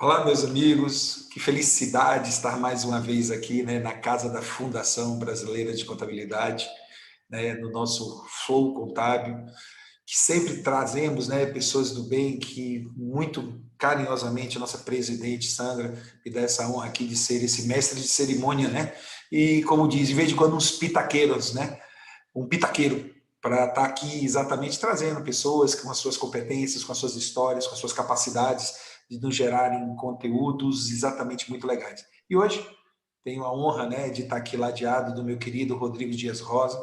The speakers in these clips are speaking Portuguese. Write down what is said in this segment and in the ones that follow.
Olá, meus amigos, que felicidade estar mais uma vez aqui, né, na casa da Fundação Brasileira de Contabilidade, né, no nosso Flow Contábil, que sempre trazemos, né, pessoas do bem que muito carinhosamente a nossa presidente Sandra me dá essa honra aqui de ser esse mestre de cerimônia, né? E como diz, de vez em quando uns pitaqueiros, né? Um pitaqueiro para estar aqui exatamente trazendo pessoas com as suas competências, com as suas histórias, com as suas capacidades de nos gerarem conteúdos exatamente muito legais. E hoje tenho a honra, né, de estar aqui ladeado do meu querido Rodrigo Dias Rosa,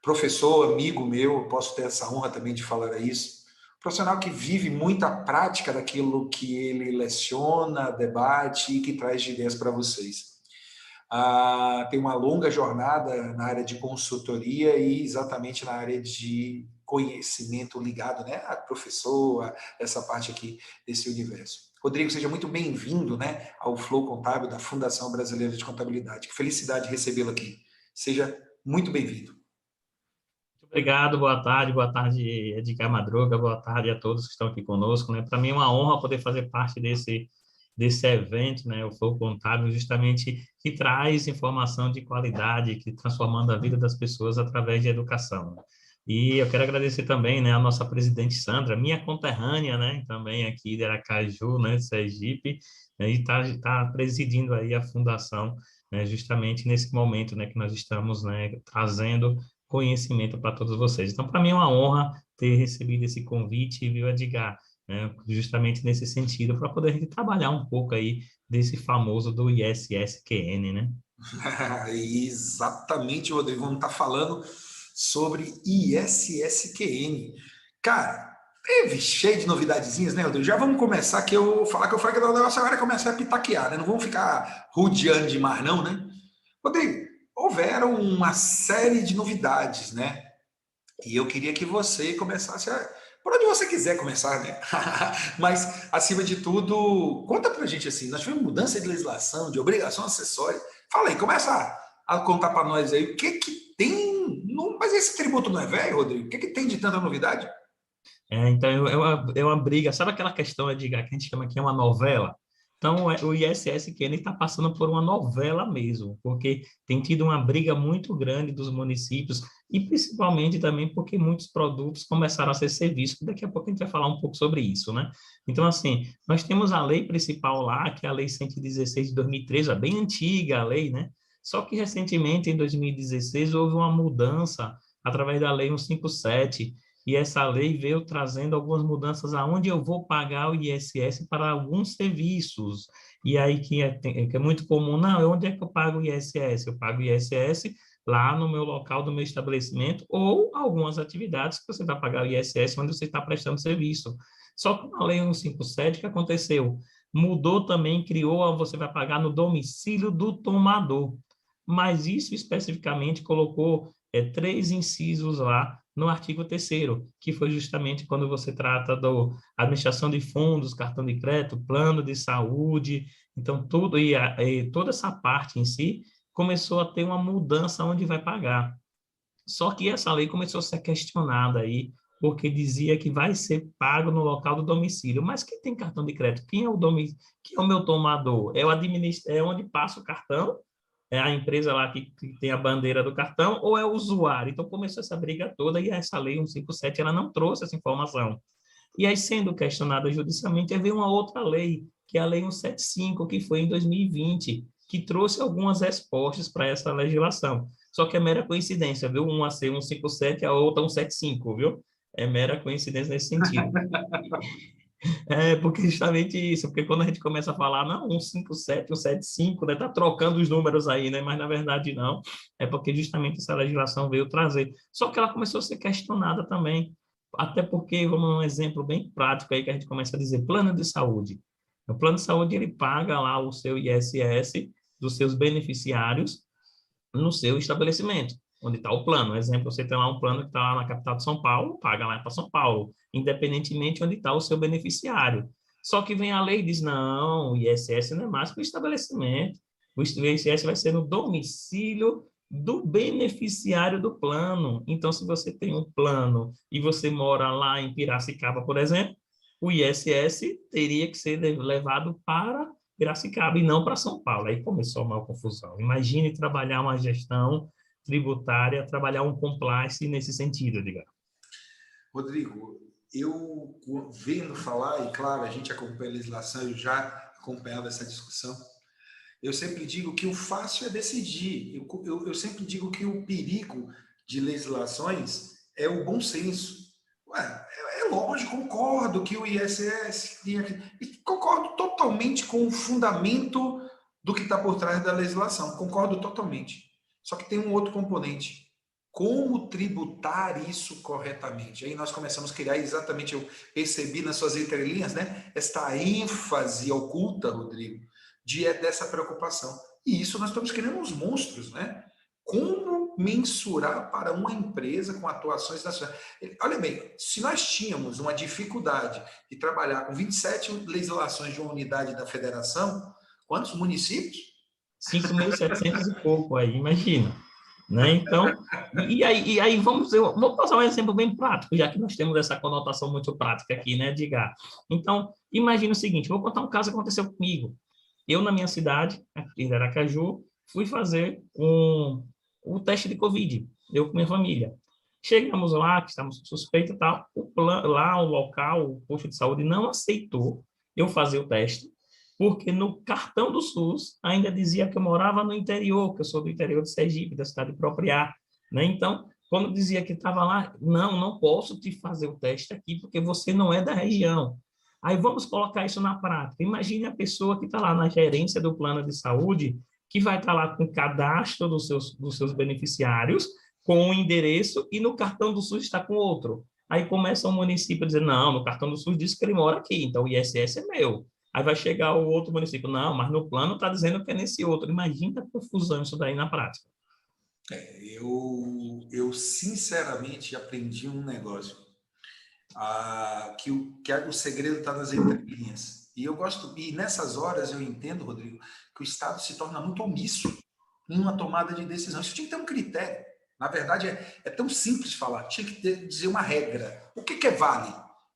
professor, amigo meu, posso ter essa honra também de falar isso, profissional que vive muita prática daquilo que ele leciona, debate e que traz de ideias para vocês. Tem uma longa jornada na área de consultoria e exatamente na área de conhecimento ligado, né, a professor, essa parte aqui desse universo. Rodrigo, seja muito bem-vindo, né, ao Flow Contábil da Fundação Brasileira de Contabilidade. Que felicidade recebê-lo aqui. Seja muito bem-vindo. Obrigado, boa tarde, Edgar Madruga, boa tarde a todos que estão aqui conosco, né? Para mim é uma honra poder fazer parte desse evento, né? O Flow Contábil, justamente que traz informação de qualidade, que transformando a vida das pessoas através de educação. E eu quero agradecer também, né, a nossa presidente Sandra, minha conterrânea, né, também aqui de Aracaju, né, Sergipe, né, e tá presidindo aí a fundação, né, justamente nesse momento, né, que nós estamos, né, trazendo conhecimento para todos vocês. Então, para mim é uma honra ter recebido esse convite, viu, Edgar? Né, justamente nesse sentido, para poder a gente trabalhar um pouco aí desse famoso do ISSQN, né? Exatamente, Rodrigo. Vamos estar falando sobre ISSQN. Cara, teve cheio de novidadezinhas, né, Rodrigo? Já vamos começar que eu falar que eu falei que o negócio agora é começar a pitaquear, né? Não vamos ficar rodeando demais, não, né? Rodrigo, houveram uma série de novidades, né? E eu queria que você começasse por onde você quiser começar, né? Mas, acima de tudo, conta pra gente assim, nós tivemos mudança de legislação, de obrigação acessória. Fala aí, começa a contar para nós aí o que que tem. Mas esse tributo não é velho, Rodrigo? O que que tem de tanta novidade? Então, é uma briga. Sabe aquela questão, Edgar, que a gente chama que é uma novela? Então, o ISSQN está passando por uma novela mesmo, porque tem tido uma briga muito grande dos municípios e principalmente também porque muitos produtos começaram a ser serviços. Daqui a pouco a gente vai falar um pouco sobre isso, né? Então, assim, nós temos a lei principal lá, que é a Lei 116 de 2013, é bem antiga a lei, né? Só que recentemente, em 2016, houve uma mudança através da Lei 157, e essa lei veio trazendo algumas mudanças aonde eu vou pagar o ISS para alguns serviços. E aí que é muito comum, não, onde é que eu pago o ISS? Eu pago o ISS lá no meu local do meu estabelecimento ou algumas atividades que você vai pagar o ISS onde você está prestando serviço. Só que com a lei 157, o que aconteceu? Mudou também, criou, você vai pagar no domicílio do tomador. Mas isso especificamente colocou três incisos lá no artigo 3º, que foi justamente quando você trata da administração de fundos, cartão de crédito, plano de saúde, então tudo e toda essa parte em si começou a ter uma mudança onde vai pagar. Só que essa lei começou a ser questionada aí, porque dizia que vai ser pago no local do domicílio. Mas quem tem cartão de crédito? Quem é o meu tomador? É onde passa o cartão? É a empresa lá que tem a bandeira do cartão ou é o usuário? Então começou essa briga toda e essa lei 157 ela não trouxe essa informação. E aí, sendo questionada judicialmente, veio uma outra lei, que é a Lei 175, que foi em 2020, que trouxe algumas respostas para essa legislação. Só que é mera coincidência, viu? Uma ser 157, a outra 175, viu? É mera coincidência nesse sentido. Porque justamente isso, porque quando a gente começa a falar, não, 157, 175, né, tá trocando os números aí, né, mas na verdade não, é porque justamente essa legislação veio trazer. Só que ela começou a ser questionada também, até porque, vamos um exemplo bem prático aí que a gente começa a dizer, plano de saúde. O plano de saúde, ele paga lá o seu ISS dos seus beneficiários no seu estabelecimento, onde está o plano. Exemplo, você tem lá um plano que está lá na capital de São Paulo, paga lá para São Paulo, independentemente onde está o seu beneficiário. Só que vem a lei e diz, não, o ISS não é mais que o estabelecimento, o ISS vai ser no domicílio do beneficiário do plano. Então, se você tem um plano e você mora lá em Piracicaba, por exemplo, o ISS teria que ser levado para Piracicaba e não para São Paulo. Aí começou a maior confusão. Imagine trabalhar uma gestão tributária, trabalhar um compliance nesse sentido, digamos. Rodrigo, eu vendo falar, e claro, a gente acompanha a legislação, eu já acompanhava essa discussão, eu sempre digo que o fácil é decidir. Eu sempre digo que o perigo de legislações é o bom senso. Ué, é lógico, concordo que o ISS e concordo totalmente com o fundamento do que está por trás da legislação. Concordo totalmente. Só que tem um outro componente. Como tributar isso corretamente? Aí nós começamos a criar exatamente, eu percebi nas suas entrelinhas, né? Esta ênfase oculta, Rodrigo, dessa preocupação. E isso nós estamos criando uns monstros, né? Como mensurar para uma empresa com atuações nacionais? Olha bem, se nós tínhamos uma dificuldade de trabalhar com 27 legislações de uma unidade da federação, quantos municípios? 5.700 e pouco aí, imagina. Né? Então, e aí vou passar um exemplo bem prático, já que nós temos essa conotação muito prática aqui, né, Edgar? Então, imagina o seguinte, vou contar um caso que aconteceu comigo. Eu, na minha cidade, aqui em Aracaju, fui fazer o teste de Covid, eu com minha família. Chegamos lá, que estávamos suspeitos e tal, lá o local, o posto de saúde, não aceitou eu fazer o teste, porque no cartão do SUS ainda dizia que eu morava no interior, que eu sou do interior de Sergipe, da cidade de Propriá, né? Então, quando dizia que estava lá, não posso te fazer o teste aqui, porque você não é da região. Aí vamos colocar isso na prática. Imagine a pessoa que está lá na gerência do plano de saúde, que vai estar lá com o cadastro dos seus beneficiários, com o endereço, e no cartão do SUS está com outro. Aí começa o município a dizer, não, no cartão do SUS diz que ele mora aqui, então o ISS é meu. Aí vai chegar o outro município, não, mas no plano está dizendo que é nesse outro. Imagina a confusão isso daí na prática. Eu sinceramente aprendi um negócio, que o segredo está nas entrelinhas. E nessas horas eu entendo, Rodrigo, que o Estado se torna muito omisso em uma tomada de decisão. Isso tinha que ter um critério. Na verdade, é tão simples falar, tinha que dizer uma regra. O que é vale?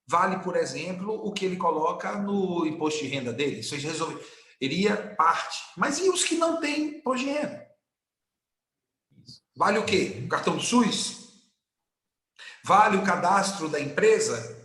Vale, por exemplo, o que ele coloca no imposto de renda dele. Isso resolveria parte. Mas e os que não têm imposto de renda? Vale o quê? O cartão do SUS? Vale o cadastro da empresa?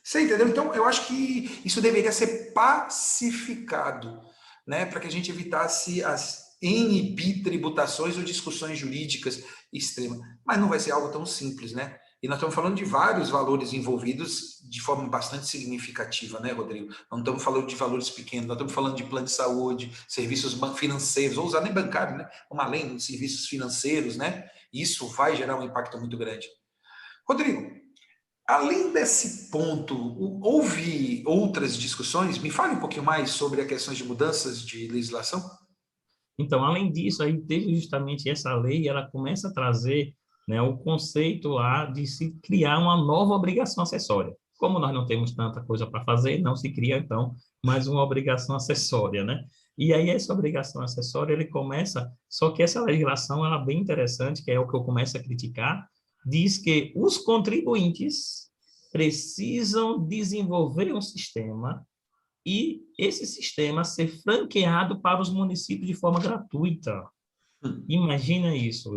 Você entendeu? Então, eu acho que isso deveria ser pacificado, né? Para que a gente evitasse as N bitributações ou discussões jurídicas extremas. Mas não vai ser algo tão simples, né? E nós estamos falando de vários valores envolvidos de forma bastante significativa, né, Rodrigo? Não estamos falando de valores pequenos, nós estamos falando de plano de saúde, serviços financeiros, ou usar nem bancário, né? Vamos além dos serviços financeiros, né? Isso vai gerar um impacto muito grande. Rodrigo, além desse ponto, houve outras discussões? Me fale um pouquinho mais sobre as questões de mudanças de legislação. Então, além disso, aí teve justamente essa lei, ela começa a trazer, né, o conceito lá de se criar uma nova obrigação acessória. Como nós não temos tanta coisa para fazer, não se cria, então, mais uma obrigação acessória, né? E aí essa obrigação acessória, ele começa, só que essa legislação, ela é bem interessante, que é o que eu começo a criticar, diz que os contribuintes precisam desenvolver um sistema e esse sistema ser franqueado para os municípios de forma gratuita. Imagina isso.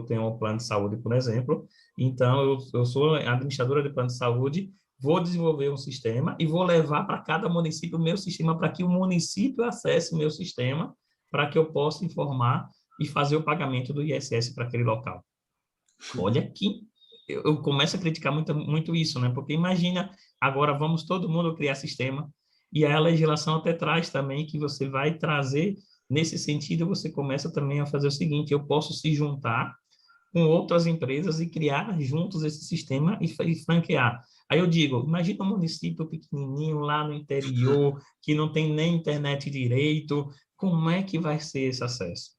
Tenho um plano de saúde, por exemplo, então eu sou administradora de plano de saúde, vou desenvolver um sistema e vou levar para cada município o meu sistema para que o município acesse o meu sistema, para que eu possa informar e fazer o pagamento do ISS para aquele local. Olha aqui, eu começo a criticar muito, muito isso, né? Porque imagina, agora vamos todo mundo criar sistema, e a legislação até traz também que você vai trazer, nesse sentido, você começa também a fazer o seguinte, eu posso se juntar com outras empresas e criar juntos esse sistema e franquear. Aí eu digo, imagina um município pequenininho lá no interior, que não tem nem internet direito, como é que vai ser esse acesso?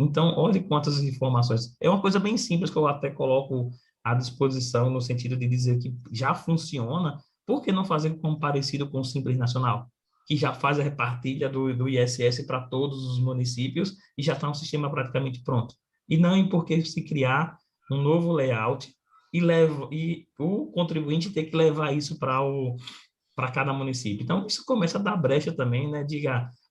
Então, olhe quantas informações. É uma coisa bem simples que eu até coloco à disposição no sentido de dizer que já funciona, por que não fazer como parecido com o Simples Nacional, que já faz a repartilha do ISS para todos os municípios e já está um sistema praticamente pronto. E não em por que se criar um novo layout e o contribuinte tem que levar isso para cada município. Então, isso começa a dar brecha também, né,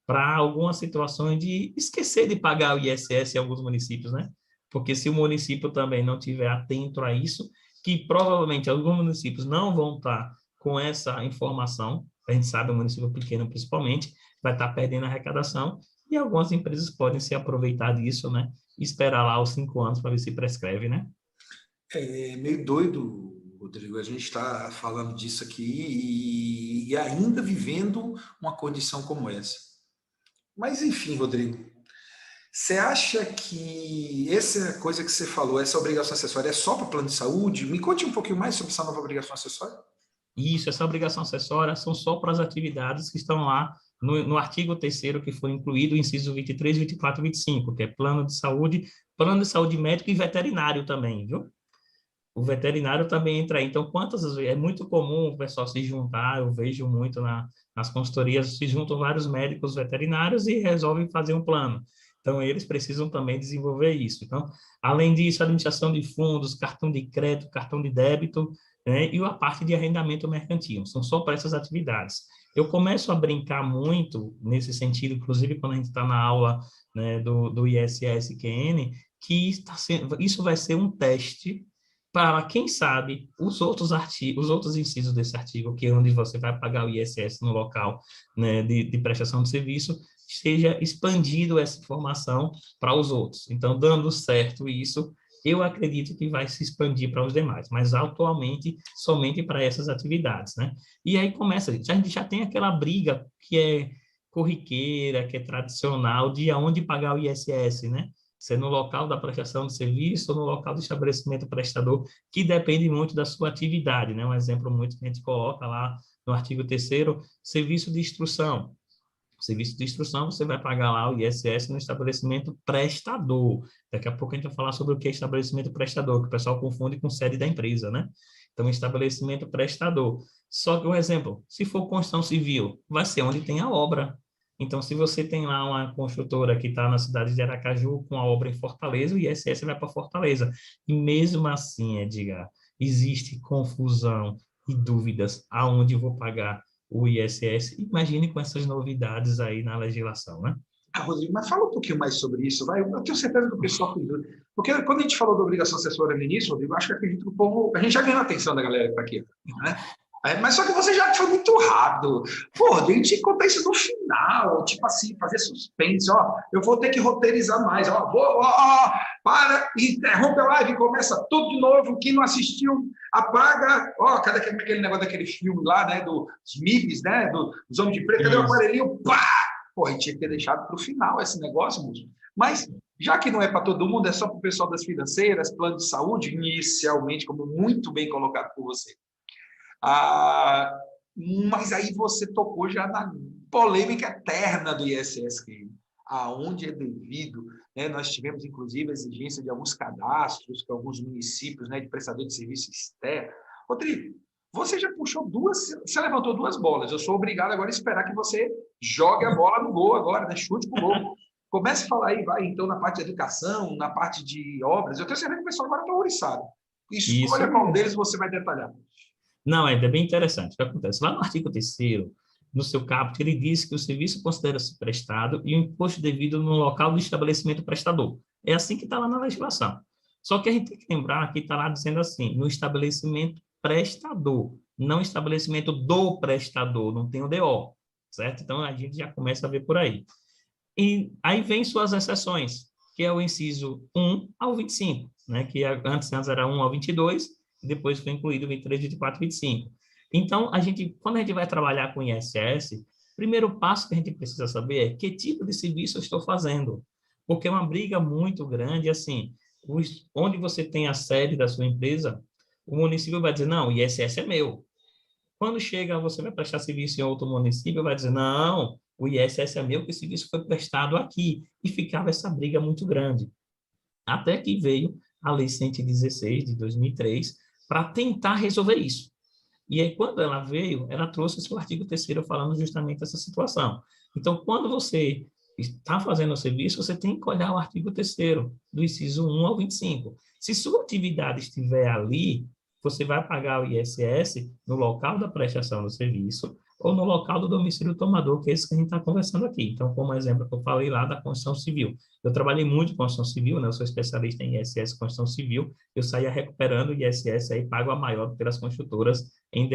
para algumas situações de esquecer de pagar o ISS em alguns municípios, né? Porque se o município também não tiver atento a isso, que provavelmente alguns municípios não vão estar com essa informação, a gente sabe, o município pequeno principalmente, vai estar perdendo a arrecadação, e algumas empresas podem se aproveitar disso, né? E esperar lá os 5 anos para ver se prescreve, né? É meio doido, Rodrigo, a gente está falando disso aqui e ainda vivendo uma condição como essa. Mas, enfim, Rodrigo, você acha que essa coisa que você falou, essa obrigação acessória, é só para plano de saúde? Me conte um pouquinho mais sobre essa nova obrigação acessória. Isso, essa obrigação acessória são só para as atividades que estão lá no artigo 3º, que foi incluído o inciso 23, 24 e 25, que é plano de saúde médico e veterinário também, viu? O veterinário também entra aí. Então, quantas vezes é muito comum o pessoal se juntar, eu vejo muito nas consultorias, se juntam vários médicos veterinários e resolvem fazer um plano. Então, eles precisam também desenvolver isso. Então, além disso, administração de fundos, cartão de crédito, cartão de débito, né, e a parte de arrendamento mercantil. São só para essas atividades. Eu começo a brincar muito nesse sentido, inclusive quando a gente está na aula, né, do ISS-QN, que isso vai ser um teste para, quem sabe, os outros incisos desse artigo, que é onde você vai pagar o ISS no local, né, de prestação de serviço, seja expandido essa informação para os outros. Então, dando certo isso, eu acredito que vai se expandir para os demais, mas atualmente somente para essas atividades, né? E aí começa, a gente já tem aquela briga que é corriqueira, que é tradicional, de aonde pagar o ISS, né? Se é no local da prestação de serviço ou no local do estabelecimento prestador, que depende muito da sua atividade, né? Um exemplo muito que a gente coloca lá no artigo 3º, serviço de instrução. Serviço de instrução, você vai pagar lá o ISS no estabelecimento prestador. Daqui a pouco a gente vai falar sobre o que é estabelecimento prestador, que o pessoal confunde com sede da empresa, né? Então, estabelecimento prestador. Só que, um exemplo, se for construção civil, vai ser onde tem a obra. Então, se você tem lá uma construtora que está na cidade de Aracaju com a obra em Fortaleza, o ISS vai para Fortaleza. E mesmo assim, Edgar, existe confusão e dúvidas aonde eu vou pagar o ISS. Imagine com essas novidades aí na legislação, né? Ah, Rodrigo, mas fala um pouquinho mais sobre isso, vai. Eu tenho certeza que o pessoal tem dúvida. Porque quando a gente falou da obrigação acessória no início, Rodrigo, acho que acredito que o povo. A gente já ganhou a atenção da galera que está aqui, né? Mas só que você já foi muito rápido. Pô, a gente tinha que contar isso no final, tipo assim, fazer suspense, ó. Eu vou ter que roteirizar mais, ó. Para, interrompe a live, começa tudo de novo. Quem não assistiu, apaga. Ó, cadê aquele negócio daquele filme lá, né? Dos MIBs, né? Dos Homens de Preto, cadê o aparelhinho? Pá! Pô, a gente tinha que ter deixado para o final esse negócio, moço. Mas, já que não é para todo mundo, é só para o pessoal das financeiras, plano de saúde, inicialmente, como muito bem colocado por você. Mas aí você tocou já na polêmica eterna do ISS, aonde é devido, né? Nós tivemos, inclusive, a exigência de alguns cadastros para alguns municípios, né, de prestador de serviço externo. Rodrigo, você já puxou você levantou 2 bolas, eu sou obrigado agora a esperar que você jogue a bola no gol agora, né? Chute pro gol. Comece a falar aí, vai, então, na parte de educação, na parte de obras. Eu tenho certeza que o pessoal agora está ouriçado. Escolha qual deles você vai detalhar. Não, é bem interessante. O que acontece? Lá no artigo 3º, no seu caput, ele diz que o serviço considera-se prestado e o imposto devido no local do estabelecimento prestador. É assim que está lá na legislação. Só que a gente tem que lembrar que está lá dizendo assim, no estabelecimento prestador, não estabelecimento do prestador, não tem o DO, certo? Então, a gente já começa a ver por aí. E aí vem suas exceções, que é o inciso 1 ao 25, né? Que antes era 1 ao 22, e depois foi incluído 23, 24 e 25. Então, quando a gente vai trabalhar com ISS, o primeiro passo que a gente precisa saber é que tipo de serviço eu estou fazendo. Porque é uma briga muito grande, assim, onde você tem a sede da sua empresa, o município vai dizer, não, o ISS é meu. Quando chega, você vai prestar serviço em outro município, vai dizer, não, o ISS é meu, que o serviço foi prestado aqui. E ficava essa briga muito grande. Até que veio a Lei 116, de 2003, para tentar resolver isso. E aí, quando ela veio, ela trouxe o seu artigo 3º falando justamente essa situação. Então, quando você está fazendo o serviço, você tem que olhar o artigo 3º, do inciso 1 ao 25. Se sua atividade estiver ali, você vai pagar o ISS no local da prestação do serviço ou no local do domicílio do tomador, que é isso que a gente está conversando aqui. Então, como exemplo que eu falei lá da construção civil. Eu trabalhei muito com construção civil, né? Eu sou especialista em ISS construção civil, eu saía recuperando o ISS aí, pago a maior pelas construtoras em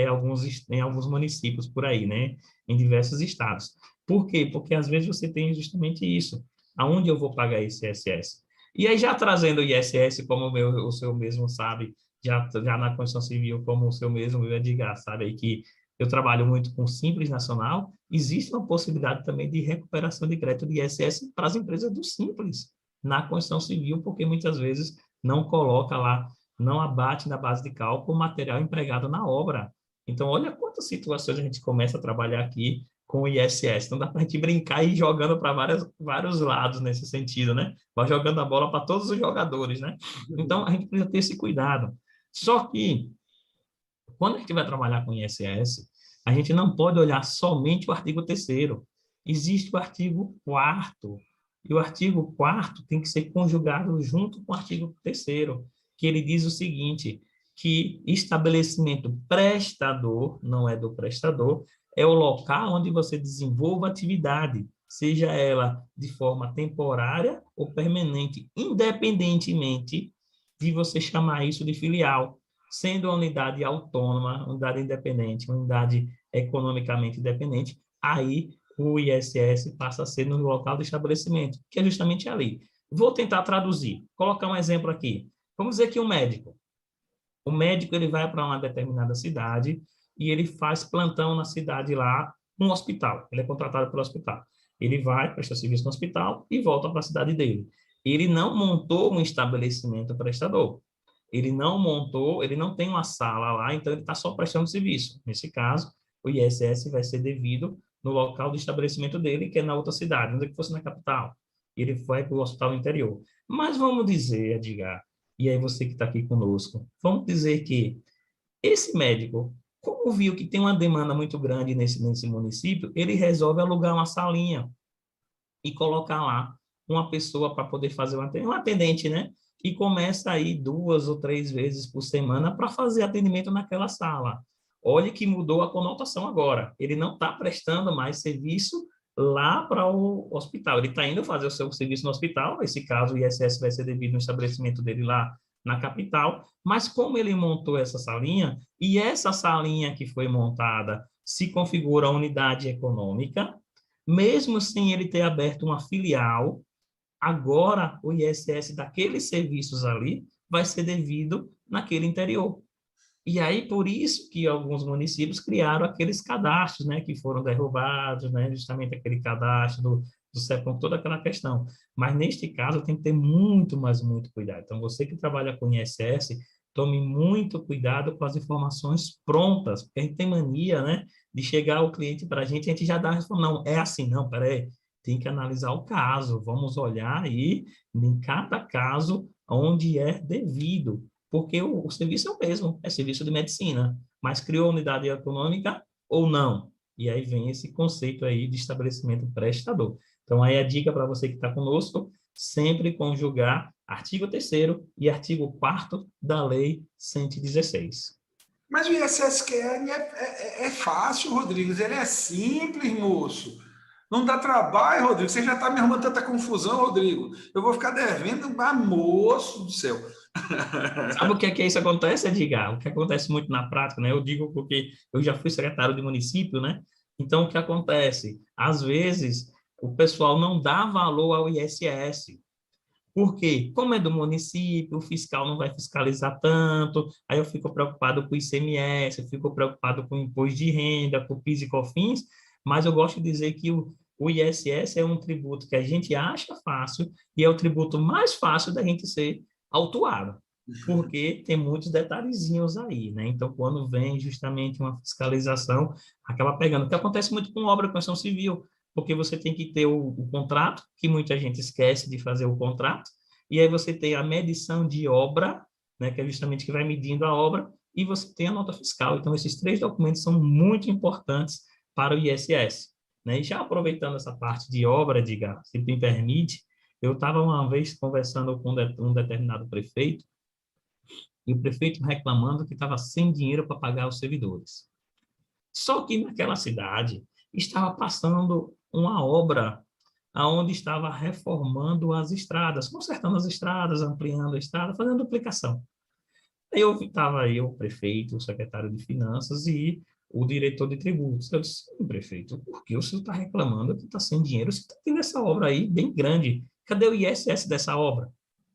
alguns municípios por aí, né? Em diversos estados. Por quê? Porque às vezes você tem justamente isso. Aonde eu vou pagar esse ISS? E aí, já trazendo o ISS, como o senhor mesmo sabe, já na construção civil, como o senhor mesmo, Edgar, sabe aí que eu trabalho muito com Simples Nacional, existe uma possibilidade também de recuperação de crédito de ISS para as empresas do Simples na construção civil, porque muitas vezes não coloca lá, não abate na base de cálculo o material empregado na obra. Então, olha quantas situações a gente começa a trabalhar aqui com o ISS. Então, dá para a gente brincar e ir jogando para vários lados nesse sentido, né? Vai jogando a bola para todos os jogadores, né? Então, a gente precisa ter esse cuidado. Só que, quando a gente vai trabalhar com ISS, a gente não pode olhar somente o artigo 3º. Existe o artigo 4º, e o artigo 4º tem que ser conjugado junto com o artigo 3º, que ele diz o seguinte, que estabelecimento prestador, não é do prestador, é o local onde você desenvolve a atividade, seja ela de forma temporária ou permanente, independentemente de você chamar isso de filial, sendo a unidade autônoma, unidade independente, unidade economicamente independente, aí o ISS passa a ser no local do estabelecimento, que é justamente ali. Vou tentar traduzir, colocar um exemplo aqui. Vamos dizer que o médico ele vai para uma determinada cidade e ele faz plantão na cidade lá, um hospital, ele é contratado pelo hospital. Ele vai, presta serviço no hospital e volta para a cidade dele. Ele não montou um estabelecimento prestador. Ele não montou, ele não tem uma sala lá, então ele está só prestando serviço. Nesse caso, o ISS vai ser devido no local do estabelecimento dele, que é na outra cidade, onde que fosse na capital. Ele vai para o hospital interior. Mas vamos dizer, Edgar, e aí você que está aqui conosco, vamos dizer que esse médico, como viu que tem uma demanda muito grande nesse município, ele resolve alugar uma salinha e colocar lá uma pessoa para poder fazer um atendente, né? E começa aí 2 ou 3 vezes por semana para fazer atendimento naquela sala. Olhe que mudou a conotação agora. Ele não está prestando mais serviço lá para o hospital. Ele está indo fazer o seu serviço no hospital, nesse caso o ISS vai ser devido no estabelecimento dele lá na capital, mas como ele montou essa salinha, e essa salinha que foi montada se configura a unidade econômica, mesmo sem ele ter aberto uma filial, agora o ISS daqueles serviços ali vai ser devido naquele interior. E aí, por isso que alguns municípios criaram aqueles cadastros, né, que foram derrubados, né, justamente aquele cadastro do CEPOM, toda aquela questão. Mas, neste caso, tem que ter muito, mas muito cuidado. Então, você que trabalha com ISS, tome muito cuidado com as informações prontas, porque a gente tem mania, né, de chegar o cliente para a gente já dá a resposta, não, é assim, não, peraí, tem que analisar o caso, vamos olhar aí, em cada caso, onde é devido, porque o serviço é o mesmo, é serviço de medicina, mas criou unidade econômica ou não? E aí vem esse conceito aí de estabelecimento prestador. Então, aí a dica para você que está conosco, sempre conjugar artigo 3º e artigo 4º da Lei 116. Mas o ISSQN é fácil, Rodrigues, ele é simples, moço. Não dá trabalho, Rodrigo. Você já está me arrumando tanta confusão, Rodrigo. Eu vou ficar devendo, moço do céu. Sabe o que é isso acontece, Edgar? O que acontece muito na prática, né? Eu digo porque eu já fui secretário de município, né? Então, o que acontece? Às vezes, o pessoal não dá valor ao ISS. Por quê? Como é do município, o fiscal não vai fiscalizar tanto, aí eu fico preocupado com o ICMS, eu fico preocupado com o imposto de renda, com o PIS e COFINS, mas eu gosto de dizer que o ISS é um tributo que a gente acha fácil e é o tributo mais fácil da gente ser autuado, porque tem muitos detalhezinhos aí, né? Então, quando vem justamente uma fiscalização, acaba pegando. O que acontece muito com obra de construção civil, porque você tem que ter o contrato, que muita gente esquece de fazer o contrato, e aí você tem a medição de obra, né, que é justamente que vai medindo a obra, e você tem a nota fiscal. Então, esses 3 documentos são muito importantes para o ISS. né? E já aproveitando essa parte de obra, diga, se me permite, eu estava uma vez conversando com um determinado prefeito, e o prefeito reclamando que estava sem dinheiro para pagar os servidores. Só que naquela cidade estava passando uma obra aonde estava reformando as estradas, consertando as estradas, ampliando a estrada, fazendo duplicação. Aí eu estava aí o prefeito, o secretário de finanças e o diretor de tributos. Eu disse, prefeito, por que o senhor está reclamando que está sem dinheiro? Você está tendo essa obra aí bem grande. Cadê o ISS dessa obra?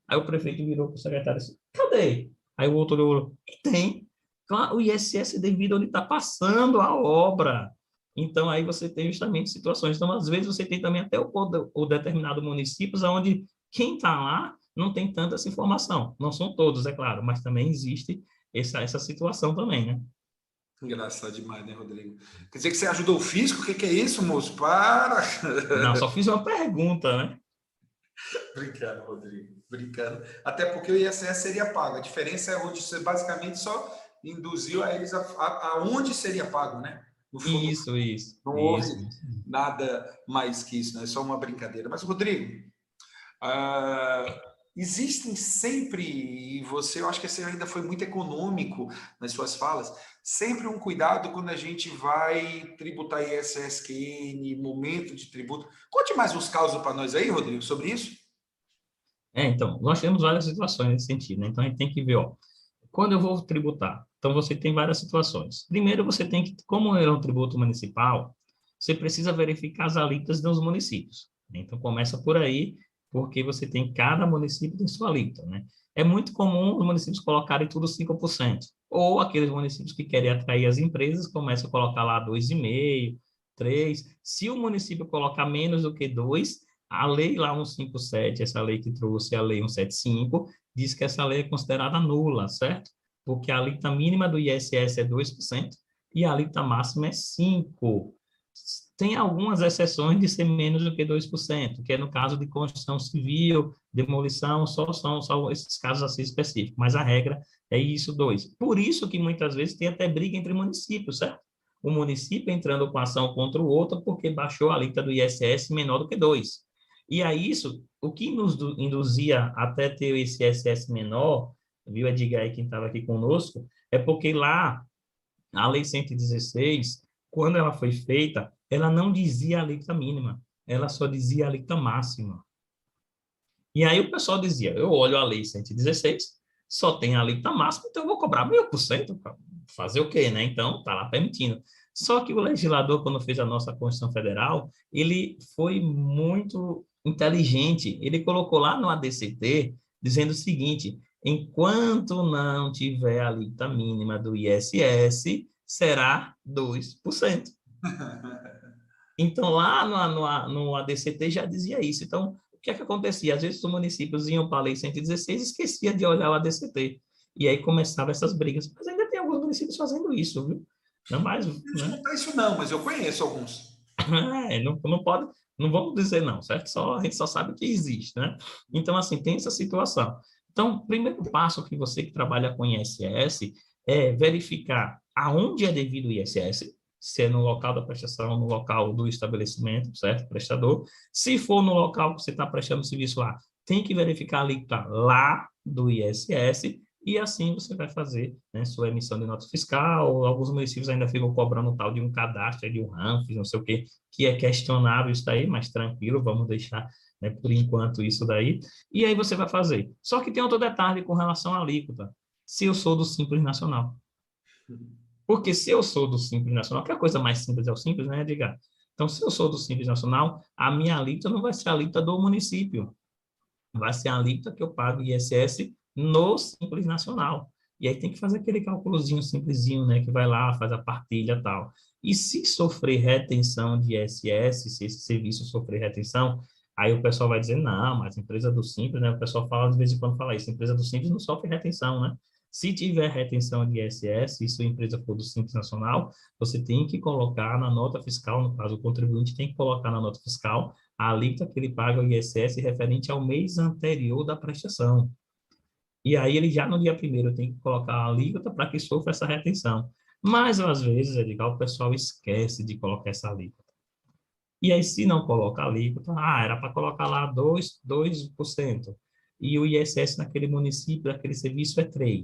Aí o prefeito virou para o secretário e disse, cadê? Aí o outro olhou, e tem. Claro, o ISS é devido onde está passando a obra. Então, aí você tem justamente situações. Então, às vezes, você tem também até o determinado municípios onde quem está lá não tem tanta essa informação. Não são todos, é claro, mas também existe essa situação também, né? Engraçado demais, né, Rodrigo? Quer dizer que você ajudou o fisco? O que é isso, moço? Para! Não, só fiz uma pergunta, né? Brincando, Rodrigo. Brincando. Até porque o ISS seria pago. A diferença é onde você basicamente só induziu a eles aonde seria pago, né? No fundo, não houve Isso. nada mais que isso, né? É só uma brincadeira. Mas, Rodrigo, ah, existem sempre, e você, eu acho que você ainda foi muito econômico nas suas falas, sempre um cuidado quando a gente vai tributar ISS-QN, momento de tributo. Conte mais uns causos para nós aí, Rodrigo, sobre isso. Então, nós temos várias situações nesse sentido, né? Então, a gente tem que ver, ó, quando eu vou tributar, então você tem várias situações. Primeiro, você tem que, como é um tributo municipal, você precisa verificar as alíquotas dos municípios, né? Então, começa por aí, porque você tem, cada município tem sua alíquota, né? É muito comum os municípios colocarem tudo 5%, ou aqueles municípios que querem atrair as empresas, começam a colocar lá 2,5%, 3%. Se o município colocar menos do que 2%, a lei lá 157, essa lei que trouxe a lei 175, diz que essa lei é considerada nula, certo? Porque a alíquota mínima do ISS é 2% e a alíquota máxima é 5%. Tem algumas exceções de ser menos do que 2%, que é no caso de construção civil, demolição, só esses casos assim específicos, mas a regra é isso, 2%. Por isso que muitas vezes tem até briga entre municípios, certo? O município entrando com ação contra o outro porque baixou a alíquota do ISS menor do que 2%. E a isso, o que nos induzia até ter esse ISS menor, viu, Edgar, aí, quem estava aqui conosco, é porque lá, a Lei 116, quando ela foi feita, ela não dizia a alíquota mínima, ela só dizia a alíquota máxima. E aí o pessoal dizia, eu olho a Lei 116, só tem a alíquota máxima, então eu vou cobrar 1.000%, fazer o quê, né? Então, está lá permitindo. Só que o legislador, quando fez a nossa Constituição Federal, ele foi muito inteligente. Ele colocou lá no ADCT, dizendo o seguinte, enquanto não tiver a alíquota mínima do ISS, será 2%. Então, lá no ADCT já dizia isso. Então, o que é que acontecia? Às vezes os municípios iam para a Lei 116 e esquecia de olhar o ADCT. E aí começavam essas brigas. Mas ainda tem alguns municípios fazendo isso, viu? Não mais, Não né? escutar isso não, mas eu conheço alguns. Não pode, não vamos dizer não, certo? A gente só sabe que existe, né? Então, assim, tem essa situação. Então, o primeiro passo que você que trabalha com ISS é verificar aonde é devido o ISS, se é no local da prestação, no local do estabelecimento, certo? Prestador. Se for no local que você está prestando serviço lá, tem que verificar a alíquota lá do ISS e assim você vai fazer, né, sua emissão de nota fiscal. Alguns municípios ainda ficam cobrando tal de um cadastro, de um RANFES, não sei o quê, que é questionável isso daí, mas tranquilo, vamos deixar, né, por enquanto isso daí. E aí você vai fazer. Só que tem outro detalhe com relação à alíquota. Se eu sou do Simples Nacional. Porque se eu sou do Simples Nacional, que a coisa mais simples é o Simples, né, Edgar? Então, se eu sou do Simples Nacional, a minha alíquota não vai ser a alíquota do município, vai ser a alíquota que eu pago ISS no Simples Nacional. E aí tem que fazer aquele cálculozinho simplesinho, né, que vai lá, faz a partilha e tal. E se sofrer retenção de ISS, se esse serviço sofrer retenção, aí o pessoal vai dizer, não, mas a empresa do Simples, né, o pessoal fala, de vez em quando fala isso, a empresa do Simples não sofre retenção, né? Se tiver retenção de ISS, e sua empresa for do Simples Nacional, você tem que colocar na nota fiscal, no caso, o contribuinte tem que colocar na nota fiscal a alíquota que ele paga o ISS referente ao mês anterior da prestação. E aí ele já no dia primeiro tem que colocar a alíquota para que sofra essa retenção. Mas às vezes, Edgar, o pessoal esquece de colocar essa alíquota. E aí, se não coloca a alíquota, era para colocar lá 2%. E o ISS naquele município, naquele serviço é 3%.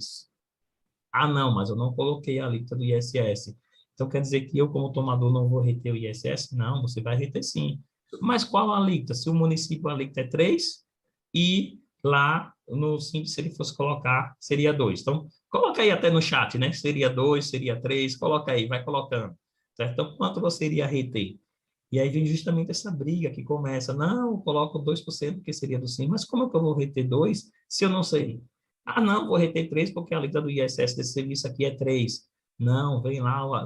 Ah, não, mas eu não coloquei a alíquota do ISS. Então, quer dizer que eu, como tomador, não vou reter o ISS? Não, você vai reter sim. Mas qual a alíquota? Se o município, a alíquota é 3 e lá no Simples, se ele fosse colocar, seria 2. Então, coloca aí até no chat, né? Seria 2, seria 3, coloca aí, vai colocando. Certo? Então, quanto você iria reter? E aí vem justamente essa briga que começa. Não, eu coloco 2% que seria do Simples, mas como é que eu vou reter 2 se eu não sei? Ah, não, vou reter 3 porque a alíquota do ISS desse serviço aqui é 3. Não, vem lá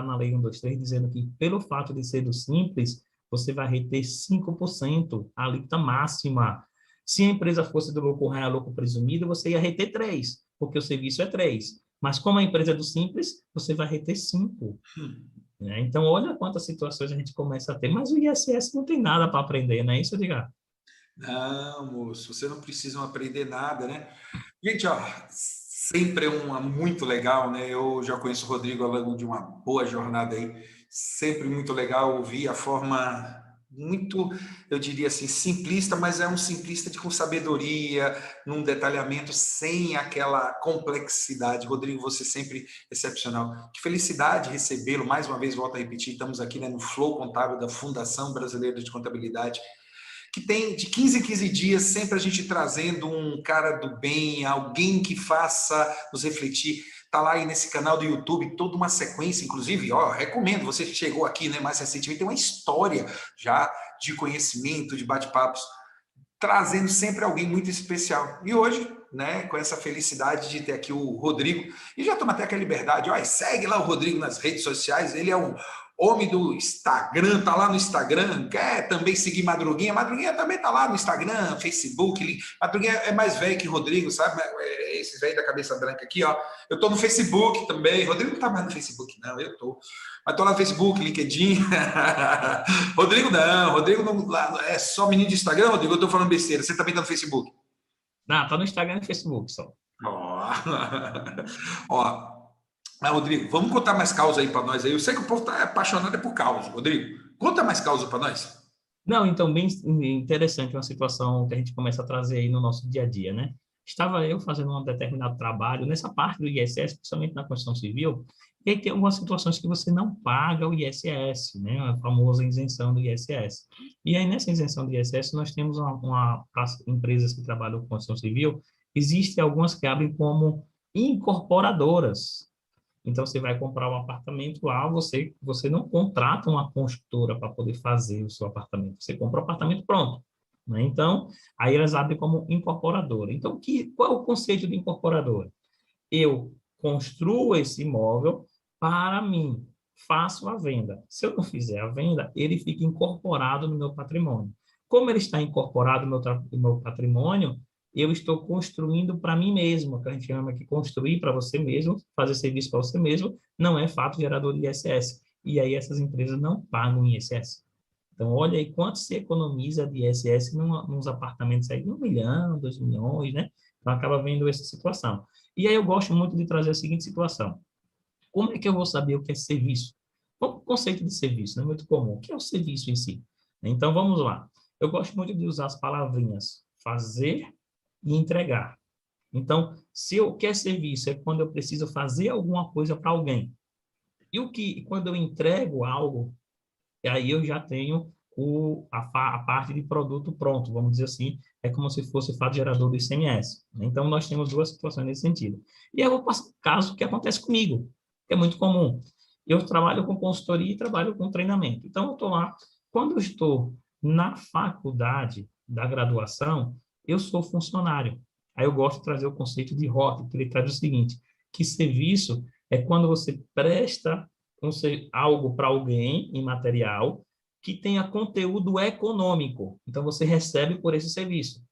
na Lei 123 dizendo que, pelo fato de ser do Simples, você vai reter 5%, a alíquota máxima. Se a empresa fosse do lucro real, lucro presumido, você ia reter 3, porque o serviço é 3. Mas como a empresa é do Simples, você vai reter 5. Né? Então, olha quantas situações a gente começa a ter. Mas o ISS não tem nada para aprender, não é isso, Edgar? Não, moço, você não precisa aprender nada, né? Gente, ó, sempre é uma muito legal, né? Eu já conheço o Rodrigo ao longo de uma boa jornada aí. Sempre muito legal ouvir a forma muito, eu diria assim, simplista, mas é um simplista com sabedoria, num detalhamento sem aquela complexidade. Rodrigo, você sempre excepcional. Que felicidade recebê-lo. Mais uma vez, volto a repetir, estamos aqui, né, no Flow Contábil da Fundação Brasileira de Contabilidade, que tem de 15 em 15 dias, sempre a gente trazendo um cara do bem, alguém que faça nos refletir. Tá lá aí nesse canal do YouTube, toda uma sequência, inclusive, ó, recomendo, você que chegou aqui, né, mais recentemente, tem uma história já de conhecimento, de bate-papos, trazendo sempre alguém muito especial. E hoje, né, com essa felicidade de ter aqui o Rodrigo, e já toma até aquela liberdade, ó, segue lá o Rodrigo nas redes sociais, ele é um homem do Instagram, tá lá no Instagram, quer também seguir Madruguinha, Madruguinha também tá lá no Instagram, Facebook, Madruguinha é mais velho que Rodrigo, sabe, esses velhos da cabeça branca aqui, ó, eu tô no Facebook também, Rodrigo não tá mais no Facebook, não, eu tô, mas tô lá no Facebook, LinkedIn, Rodrigo não, Rodrigo não, é só menino de Instagram, Rodrigo, eu tô falando besteira, você também tá no Facebook? Não, tá no Instagram e no Facebook só. Ó, ó, mas, Rodrigo, vamos contar mais causa aí para nós aí. Eu sei que o povo tá apaixonado por causa, Rodrigo. Conta mais causa para nós. Não, então, bem interessante uma situação que a gente começa a trazer aí no nosso dia a dia, né? Estava eu fazendo um determinado trabalho nessa parte do ISS, principalmente na construção civil, e aí tem algumas situações que você não paga o ISS, né? A famosa isenção do ISS. E aí, nessa isenção do ISS, nós temos as empresas que trabalham com construção civil, existem algumas que abrem como incorporadoras. Então, você vai comprar um apartamento lá, você não contrata uma construtora para poder fazer o seu apartamento, você compra o apartamento pronto. Né? Então, aí elas abrem como incorporadora. Então, qual é o conceito de incorporadora? Eu construo esse imóvel para mim, faço a venda. Se eu não fizer a venda, ele fica incorporado no meu patrimônio. Como ele está incorporado no meu patrimônio, eu estou construindo para mim mesmo, que a gente chama de construir para você mesmo, fazer serviço para você mesmo, não é fato gerador de ISS. E aí essas empresas não pagam ISS. Então, olha aí quanto se economiza de ISS nos apartamentos aí, 1 milhão, 2 milhões, né? Então, acaba vendo essa situação. E aí eu gosto muito de trazer a seguinte situação. Como é que eu vou saber o que é serviço? O conceito de serviço, né? Muito comum. O que é o serviço em si? Então, vamos lá. Eu gosto muito de usar as palavrinhas fazer e entregar. Então, se eu quer serviço é quando eu preciso fazer alguma coisa para alguém. Quando eu entrego algo, aí eu já tenho a parte de produto pronto, vamos dizer assim, é como se fosse o fato gerador do ICMS. Então, nós temos duas situações nesse sentido. E eu vou passar um caso que acontece comigo, que é muito comum. Eu trabalho com consultoria e trabalho com treinamento. Então, eu estou lá, quando eu estou na faculdade da graduação, eu sou funcionário. Aí eu gosto de trazer o conceito de ROT, que ele traz o seguinte, que serviço é quando você presta algo para alguém em material que tenha conteúdo econômico. Então, você recebe por esse serviço,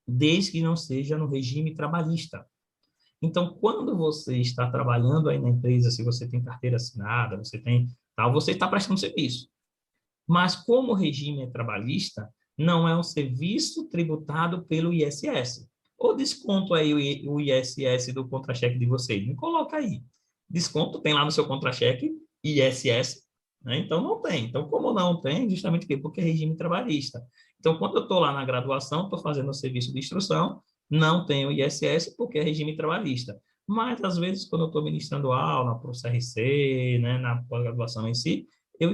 desde que não seja no regime trabalhista. Então, quando você está trabalhando aí na empresa, se você tem carteira assinada, você tem tal, você está prestando serviço. Mas como o regime é trabalhista, não é um serviço tributado pelo ISS. Ou desconto aí o ISS do contra-cheque de vocês. Me coloca aí. Desconto tem lá no seu contra-cheque ISS. né? Então, não tem. Então, como não tem, justamente porque é regime trabalhista. Então, quando eu estou lá na graduação, estou fazendo o serviço de instrução, não tenho ISS porque é regime trabalhista. Mas, às vezes, quando eu estou ministrando aula para o CRC, né, na pós-graduação em si, eu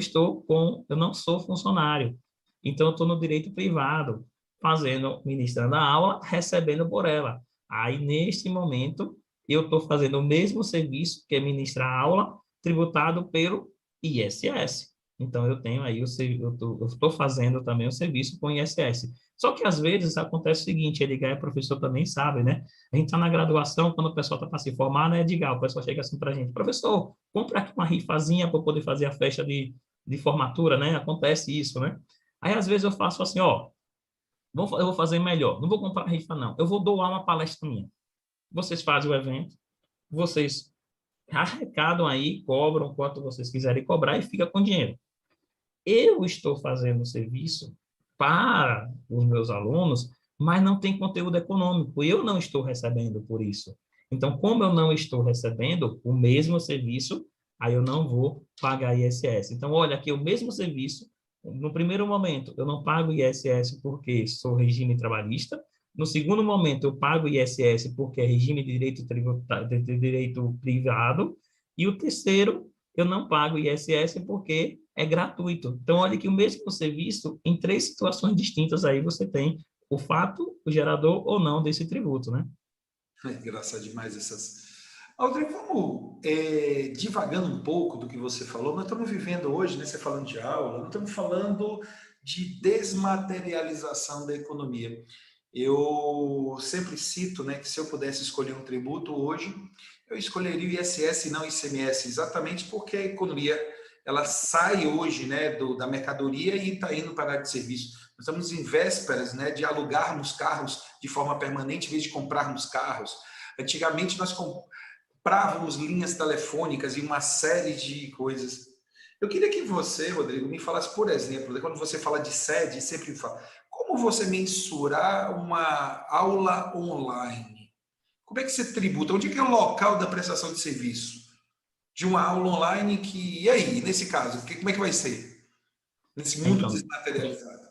não sou funcionário. Então, eu estou no direito privado, ministrando a aula, recebendo por ela. Aí, neste momento, eu estou fazendo o mesmo serviço, que é ministrar a aula, tributado pelo ISS. Então, eu tenho aí, eu estou fazendo também o serviço com ISS. Só que, às vezes, acontece o seguinte, Edgar, o professor também sabe, né? A gente está na graduação, quando o pessoal está para se formar, né, Edgar? O pessoal chega assim para a gente, professor, compra aqui uma rifazinha para poder fazer a festa de formatura, né? Acontece isso, né? Aí, às vezes, eu faço assim, ó, eu vou fazer melhor, não vou comprar rifa, não. Eu vou doar uma palestra minha. Vocês fazem o evento, vocês arrecadam aí, cobram quanto vocês quiserem cobrar e fica com dinheiro. Eu estou fazendo o serviço para os meus alunos, mas não tem conteúdo econômico. Eu não estou recebendo por isso. Então, como eu não estou recebendo o mesmo serviço, aí eu não vou pagar ISS. Então, olha aqui, o mesmo serviço, no primeiro momento, eu não pago ISS porque sou regime trabalhista. No segundo momento, eu pago ISS porque é regime de direito, de direito privado. E o terceiro, eu não pago ISS porque é gratuito. Então, olha que o mesmo serviço, em três situações distintas, aí você tem o fato, o gerador ou não desse tributo, né? É engraçado demais essas. Aldrin, vamos divagando um pouco do que você falou. Nós estamos vivendo hoje, né, você falando de aula, nós estamos falando de desmaterialização da economia. Eu sempre cito, né, que se eu pudesse escolher um tributo hoje, eu escolheria o ISS e não o ICMS, exatamente porque a economia ela sai hoje, né, da mercadoria e está indo para a área de serviço. Nós estamos em vésperas, né, de alugarmos carros de forma permanente em vez de comprarmos carros. Antigamente nós comprávamos linhas telefônicas e uma série de coisas. Eu queria que você, Rodrigo, me falasse, por exemplo, quando você fala de sede, sempre fala, como você mensurar uma aula online? Como é que você tributa? Onde é que é o local da prestação de serviço? De uma aula online que, e aí, nesse caso, como é que vai ser? Nesse mundo Então, desmaterializado.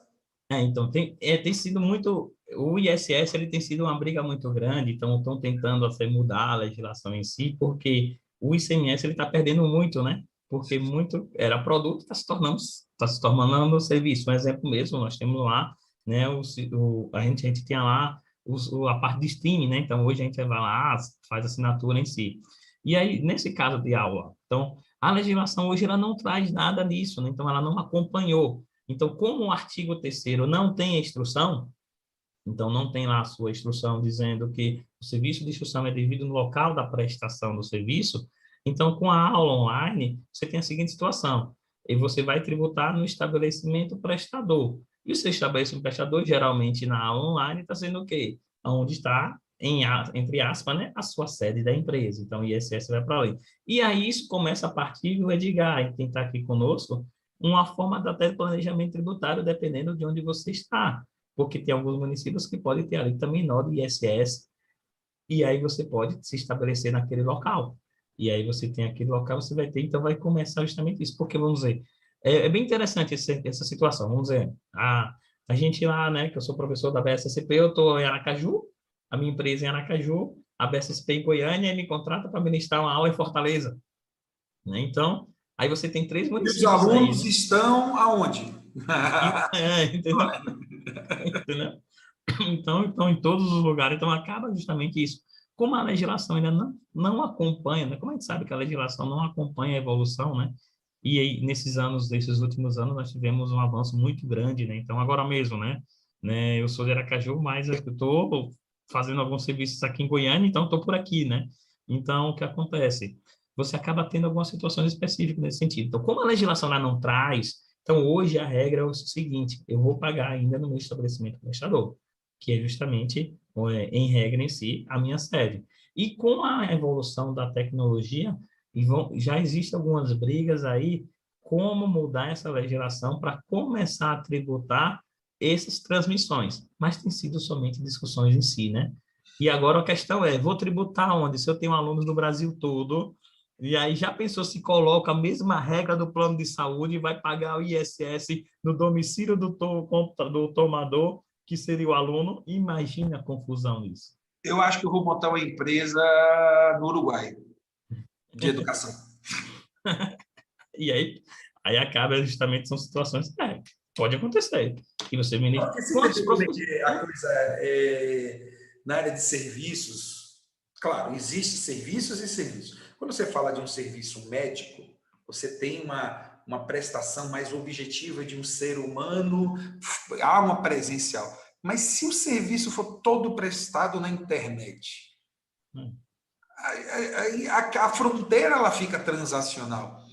tem sido muito, o ISS ele tem sido uma briga muito grande, então estão tentando assim, mudar a legislação em si, porque o ICMS ele está perdendo muito, né? Porque muito era produto, está se tornando serviço. Um exemplo mesmo, nós temos lá, né? A gente tinha lá a parte de streaming, né? Então hoje a gente vai lá, faz assinatura em si. E aí nesse caso de aula, então a legislação hoje ela não traz nada disso, né? Então ela não acompanhou. Então, como o artigo 3º não tem a instrução, então não tem lá a sua instrução dizendo que o serviço de instrução é devido no local da prestação do serviço, então com a aula online, você tem a seguinte situação, e você vai tributar no estabelecimento prestador. E o seu estabelecimento prestador, geralmente na aula online, está sendo o quê? Onde está, entre aspas, né, a sua sede da empresa. Então, o ISS vai para ali. E aí isso começa a partir do Edgar, quem está aqui conosco, uma forma até de planejamento tributário, dependendo de onde você está, porque tem alguns municípios que podem ter alíquota menor do ISS, e aí você pode se estabelecer naquele local. E aí você tem aquele local, você vai ter, então vai começar justamente isso, porque vamos dizer, é bem interessante essa situação, vamos dizer, a gente lá, né, que eu sou professor da BSCP, eu estou em Aracaju, a minha empresa é em Aracaju, a BSCP em Goiânia, me contrata para ministrar uma aula em Fortaleza, né? Então, aí você tem três E os municípios aí, alunos né? estão aonde? Entendeu? Entendeu? Então, em todos os lugares, então acaba justamente isso. Como a legislação ainda não acompanha, né? Como a gente sabe que a legislação não acompanha a evolução, né? E aí, nesses últimos anos, nós tivemos um avanço muito grande, né? Então, agora mesmo, né? Eu sou de Aracaju, mas eu estou fazendo alguns serviços aqui em Goiânia, então estou por aqui, né? Então, o que acontece? Você acaba tendo algumas situações específicas nesse sentido. Então, como a legislação lá não traz, então hoje a regra é o seguinte: eu vou pagar ainda no meu estabelecimento prestador, que é justamente, em regra em si, a minha sede. E com a evolução da tecnologia, já existem algumas brigas aí, como mudar essa legislação para começar a tributar essas transmissões, mas tem sido somente discussões em si, né? E agora a questão é, vou tributar onde? Se eu tenho alunos do Brasil todo, E aí já pensou se coloca a mesma regra do plano de saúde e vai pagar o ISS no domicílio do tomador, que seria o aluno? Imagina a confusão nisso. Eu acho que eu vou montar uma empresa no Uruguai de educação. E aí acaba justamente, são situações que pode acontecer. E você ministra. Porque você Quantos entendeu como é professores? que é a coisa na área de serviços? Claro, existem serviços e serviços. Quando você fala de um serviço médico, você tem uma prestação mais objetiva de um ser humano, há uma presencial. Mas se o serviço for todo prestado na internet, Hum. a fronteira ela fica transacional.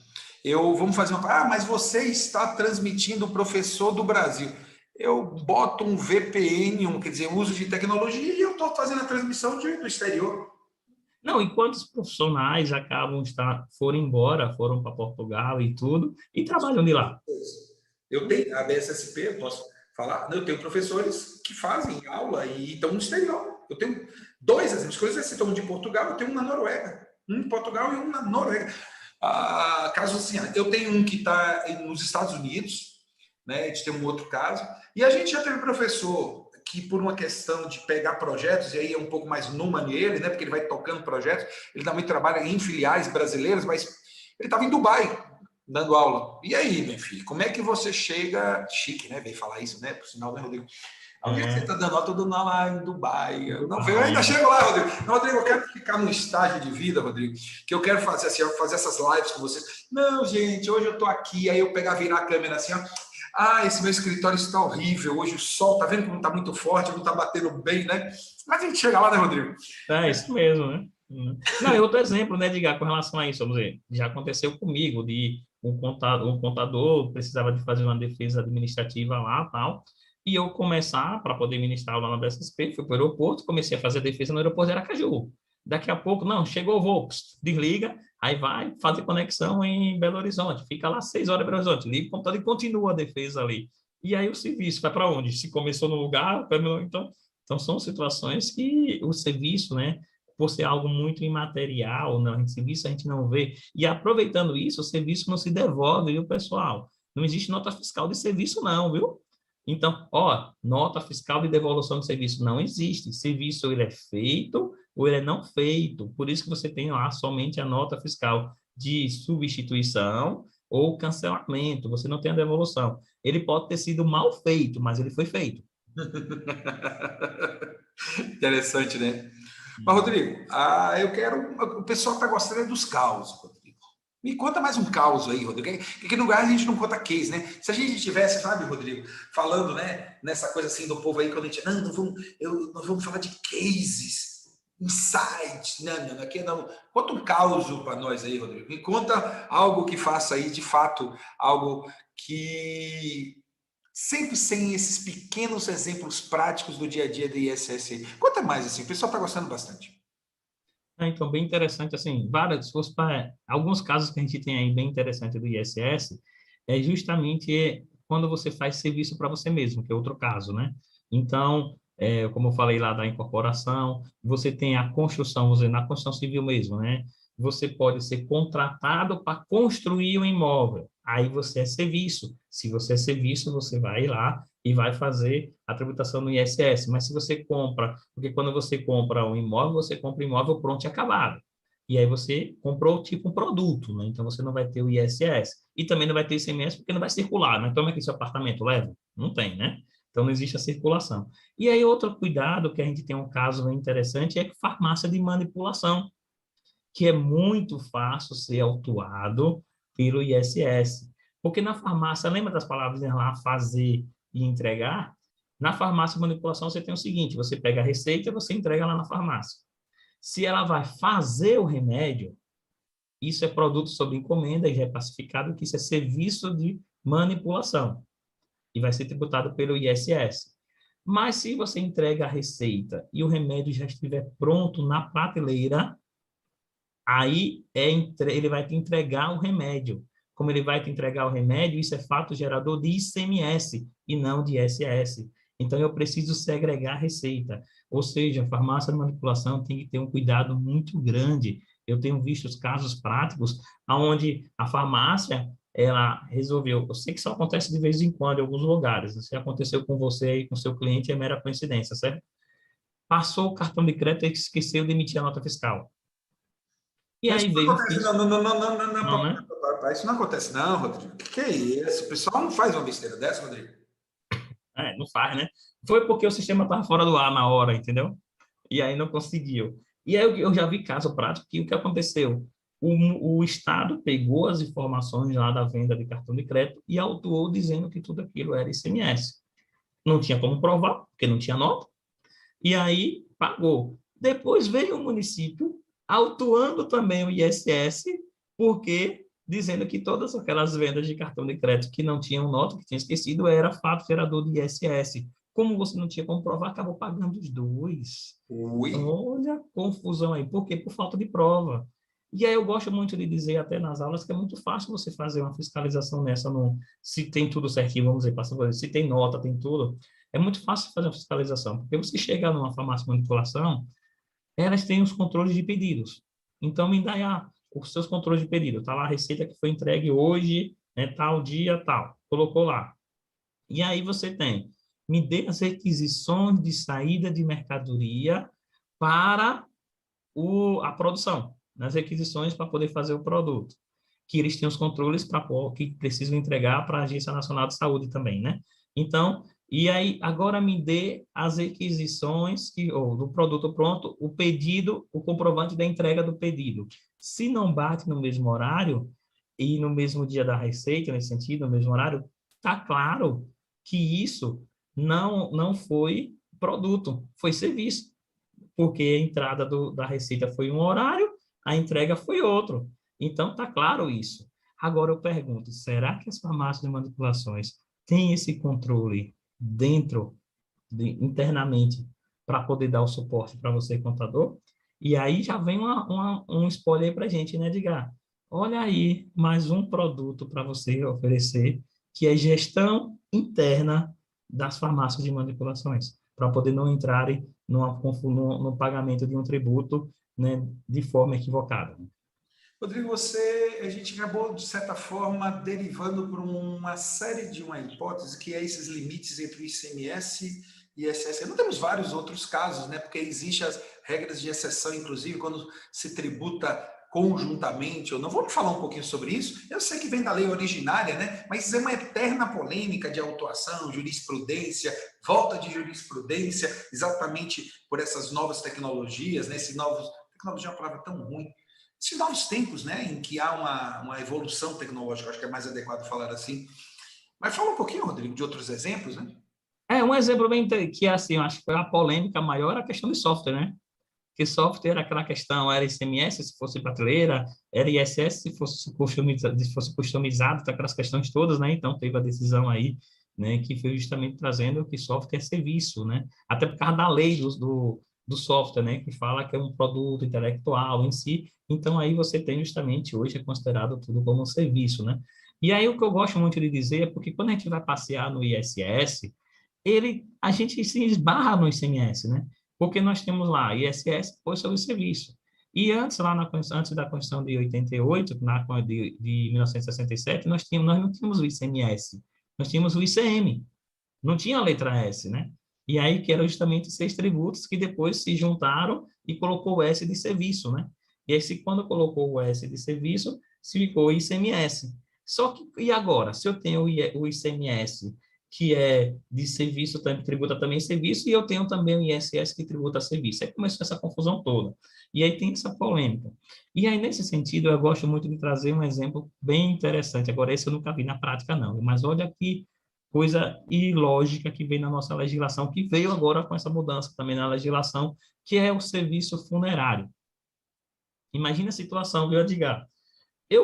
Vamos fazer mas você está transmitindo o professor do Brasil. Eu boto um VPN, quer dizer, uso de tecnologia, e eu estou fazendo a transmissão do exterior. Não, e quantos profissionais foram embora, foram para Portugal e tudo, e trabalham de lá? Eu tenho a BSSP, eu posso falar, eu tenho professores que fazem aula e estão no exterior. Eu tenho dois exemplos, coisas assim, estão de Portugal, eu tenho um na Noruega. Um em Portugal e um na Noruega. Caso assim, eu tenho um que está nos Estados Unidos, né? A gente tem um outro caso, e a gente já teve professor que, por uma questão de pegar projetos, e aí é um pouco mais numa ele, né? Porque ele vai tocando projetos, ele também trabalha em filiais brasileiras, mas ele estava em Dubai dando aula. E aí, meu filho, como é que você chega. Chique, né? Vem falar isso, né? Por sinal, né, Rodrigo? Onde é que você está dando aula? Estou dando aula lá em Dubai. Eu ainda chego lá, Rodrigo. Não, Rodrigo, eu quero ficar num estágio de vida, Rodrigo, que eu quero fazer assim, fazer essas lives com vocês. Não, gente, hoje eu estou aqui, aí eu pegar, virar a câmera assim, ó. Esse meu escritório está horrível. Hoje o sol, tá vendo como está muito forte, não está batendo bem, né? Mas a gente chega lá, né, Rodrigo? É isso mesmo, né? Não, e outro exemplo, né, Edgar, com relação a isso, vamos dizer, já aconteceu comigo, de um contador precisava de fazer uma defesa administrativa lá, tal, e eu começar, para poder ministrar aula na BSSP, fui para o aeroporto, comecei a fazer a defesa no aeroporto de Aracaju. Daqui a pouco, não, chegou o voo, desliga, aí vai fazer conexão em Belo Horizonte, fica lá 6 horas em Belo Horizonte, liga o computador e continua a defesa ali. E aí o serviço vai para onde? Se começou no lugar, então são situações que o serviço, né, por ser algo muito imaterial, não, serviço a gente não vê. E aproveitando isso, o serviço não se devolve, viu, pessoal? Não existe nota fiscal de serviço, não, viu? Então, nota fiscal de devolução de serviço não existe. Serviço ele é feito ou ele é não feito. Por isso que você tem lá somente a nota fiscal de substituição ou cancelamento. Você não tem a devolução. Ele pode ter sido mal feito, mas ele foi feito. Interessante, né? Mas, Rodrigo, eu quero. O pessoal está gostando dos causos, Rodrigo. Me conta mais um caos aí, Rodrigo. Porque no lugar a gente não conta case, né? Se a gente tivesse, sabe, Rodrigo, falando, né, nessa coisa assim do povo aí, quando a gente. Nós vamos falar de cases, insights. Não, aqui não. Conta um caos para nós aí, Rodrigo. Me conta algo que faça aí, de fato, algo que. Sempre sem esses pequenos exemplos práticos do dia a dia da ISS. Conta mais, assim, o pessoal está gostando bastante. Então, bem interessante, assim, se fosse para alguns casos que a gente tem aí bem interessante do ISS, é justamente quando você faz serviço para você mesmo, que é outro caso, né? Então, como eu falei lá da incorporação, você tem a construção, vamos dizer, na construção civil mesmo, né? Você pode ser contratado para construir um imóvel, aí você é serviço. Se você é serviço, você vai lá e vai fazer a tributação no ISS. Mas se você compra, porque quando você compra um imóvel, você compra um imóvel pronto e acabado. E aí você comprou tipo um produto, né? Então você não vai ter o ISS. E também não vai ter ICMS porque não vai circular, né? Então, como é que seu apartamento leva? Não tem, né? Então não existe a circulação. E aí outro cuidado que a gente tem um caso bem interessante é farmácia de manipulação, que é muito fácil ser autuado pelo ISS. Porque na farmácia, lembra das palavras lá, fazer e entregar? Na farmácia de manipulação, você tem o seguinte: você pega a receita e você entrega lá na farmácia. Se ela vai fazer o remédio, isso é produto sob encomenda e já é pacificado que isso é serviço de manipulação e vai ser tributado pelo ISS. Mas se você entrega a receita e o remédio já estiver pronto na prateleira, aí ele vai te entregar o remédio. Como ele vai te entregar o remédio, isso é fato gerador de ICMS e não de ISS. Então, eu preciso segregar a receita. Ou seja, a farmácia de manipulação tem que ter um cuidado muito grande Eu tenho visto os casos práticos onde a farmácia, ela resolveu, eu sei que isso acontece de vez em quando em alguns lugares, se aconteceu com você e com seu cliente é mera coincidência, certo? Passou o cartão de crédito e esqueceu de emitir a nota fiscal. E Mas aí isso não veio o acontece, não, fisco, não, não, não, não, não, não, não, né? isso não acontece, não, Rodrigo. Que é isso? O pessoal não faz uma besteira dessa, Rodrigo. Não faz, né? Foi porque o sistema estava fora do ar na hora, entendeu? E aí não conseguiu. E aí eu já vi caso prático que o que aconteceu? O Estado pegou as informações lá da venda de cartão de crédito e autuou dizendo que tudo aquilo era ICMS. Não tinha como provar, porque não tinha nota, e aí pagou. Depois veio o município autuando também o ISS, porque dizendo que todas aquelas vendas de cartão de crédito que não tinham nota, que tinha esquecido, era fato gerador de ISS. Como você não tinha como provar, acabou pagando os dois. Ui. Olha a confusão aí. Por quê? Por falta de prova. E aí eu gosto muito de dizer até nas aulas que é muito fácil você fazer uma fiscalização nessa, no, se tem tudo certinho, vamos dizer, passa por isso, se tem nota, tem tudo. É muito fácil fazer uma fiscalização, porque você chega numa farmácia de manipulação, elas têm os controles de pedidos. Então, me dá os seus controles de pedido. Está lá a receita que foi entregue hoje, né, tal dia, tal. Colocou lá. E aí você tem, me dê as requisições de saída de mercadoria para a produção, nas requisições para poder fazer o produto. Que eles têm os controles para que precisam entregar para a Agência Nacional de Saúde também, né? Então, e aí agora me dê as requisições ou do produto pronto, o pedido, o comprovante da entrega do pedido. Se não bate no mesmo horário e no mesmo dia da receita, nesse sentido, no mesmo horário, tá claro que isso não foi produto, foi serviço, porque a entrada da receita foi um horário, a entrega foi outro. Então, está claro isso. Agora eu pergunto, será que as farmácias de manipulações têm esse controle dentro, internamente, para poder dar o suporte para você, contador? E aí já vem um spoiler para a gente, né, Edgar? Olha aí, mais um produto para você oferecer, que é gestão interna das farmácias de manipulações, para poder não entrarem no pagamento de um tributo, né, de forma equivocada. Rodrigo, a gente acabou, de certa forma, derivando para uma série de uma hipótese que é esses limites entre o ICMS e ISS. Não temos vários outros casos, né? Porque existem as regras de exceção, inclusive, quando se tributa conjuntamente ou não. Vamos falar um pouquinho sobre isso? Eu sei que vem da lei originária, né? Mas é uma eterna polêmica de autuação, jurisprudência, volta de jurisprudência, exatamente por essas novas tecnologias, né? Tecnologia é uma palavra tão ruim, esses novos tempos, né, em que há uma evolução tecnológica, acho que é mais adequado falar assim. Mas fala um pouquinho, Rodrigo, de outros exemplos, né? Um exemplo bem que, assim, eu acho que foi a polêmica maior a questão de software, né? Que software era aquela questão, era ICMS se fosse prateleira, era ISS se fosse customizado, aquelas questões todas, né? Então, teve a decisão aí, né, que foi justamente trazendo que software é serviço, né? Até por causa da lei do software, né, que fala que é um produto intelectual em si. Então, aí você tem justamente, hoje é considerado tudo como um serviço, né? E aí o que eu gosto muito de dizer é porque quando a gente vai passear no ISS, a gente se esbarra no ICMS, né? Porque nós temos lá ISS, Imposto sobre Serviço. E antes, antes da Constituição de 88, de 1967, nós não tínhamos o ICMS, nós tínhamos o ICM, não tinha a letra S, né? E aí que eram justamente 6 tributos que depois se juntaram e colocou o S de serviço, né? E aí, quando colocou o S de serviço, se ficou o ICMS. Só que, e agora? Se eu tenho o ICMS, que é de serviço, também tributa também serviço, e eu tenho também o ISS que tributa serviço. Aí começou essa confusão toda. E aí tem essa polêmica. E aí, nesse sentido, eu gosto muito de trazer um exemplo bem interessante. Agora, esse eu nunca vi na prática, não. Mas olha aqui coisa ilógica que vem na nossa legislação, que veio agora com essa mudança também na legislação, que é o serviço funerário. Imagina a situação, viu, Edgar?